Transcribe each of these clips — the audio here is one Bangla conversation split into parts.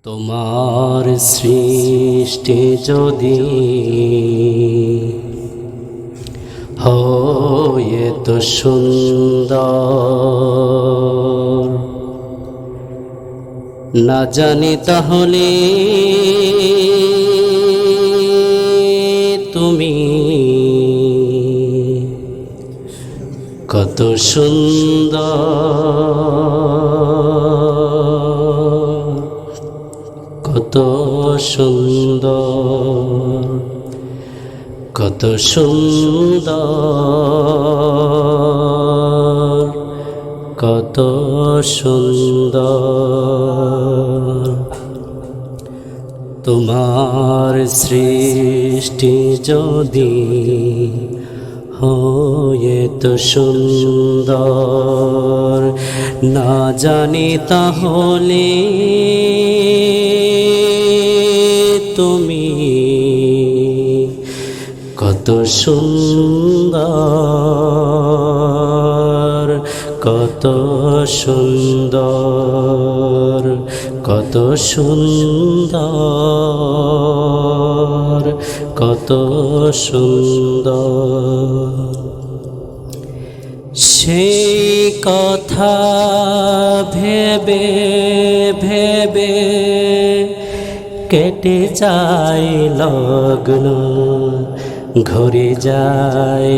তোমার সৃষ্টি যদি হয় তো সুন্দর, না জানি তাহলে তুমি কত সুন্দর, কত সুন্দর, কত সুন্দর, কত সুন্দর। তোমার সৃষ্টি যদি হয় তো সুন্দর, না জানি তাহলে তুমি কত সুন্দর, কত সুন্দর, কত সুন্দর, কত সুন্দর। সেই কথা ভেবে ভেবে কেটে যায় লগ্ন, ঘুরে যায়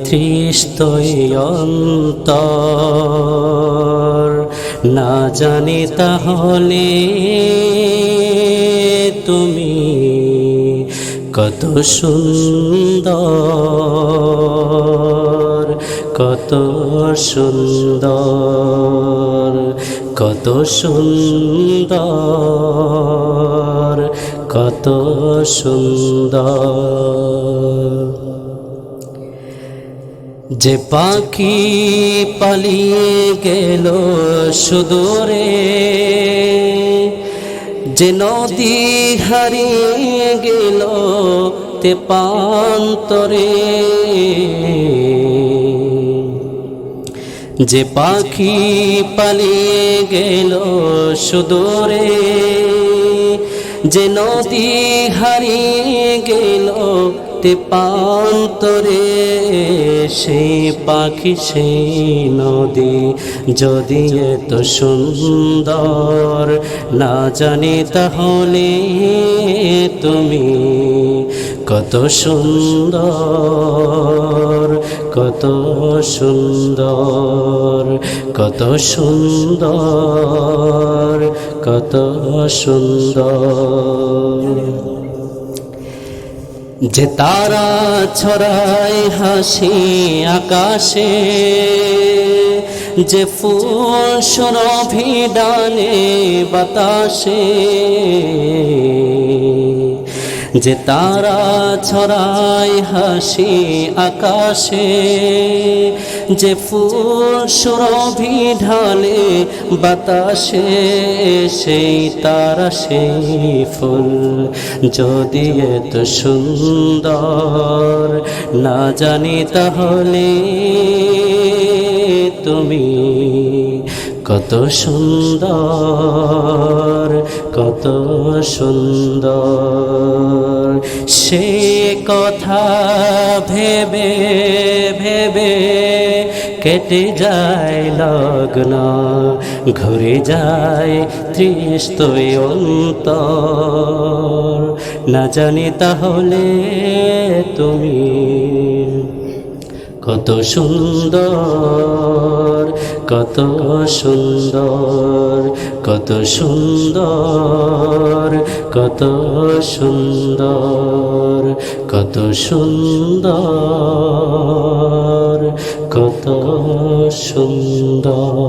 তৃষ্ণায় অন্তর, না জানি তাহলে তুমি কত সুন্দর, কত সুন্দর, কত সুন্দর, কত সুন্দর। যে পাখি পালিয়ে গেল সুদূরে, যে নদী হারিয়ে গেল তেপান্তরে, যে পাখি পালিয়ে গেল সুদূরে, যে নদী হারিয়ে গেল তেপান্তরে, সেই পাখি সেই নদী যদি এত সুন্দর, না জানি তাহলে তুমি কত সুন্দর, কত সুন্দর, কত সুন্দর, কত সুন্দর। যে তারা ছড়ায় হাসি আকাশে, যে ফুল সুরভি ডালে বাতাসে, যে তারা ছড়ায় হাসি আকাশে, যে ফুল সুরভি ঢালে বাতাসে, সেই তারা সেই ফুল যদি এত সুন্দর, না জানি তাহলে তুমি কত সুন্দর, কত সুন্দর। সে কথা ভেবে ভেবে কেটে যায় লগ্ন, ঘুরে যায় তৃষ্ণায় অন্তর, না জানি তাহলে তুমি কত সুন্দর, কত সুন্দর, কত সুন্দর, কত সুন্দর, কত সুন্দর, কত সুন্দর।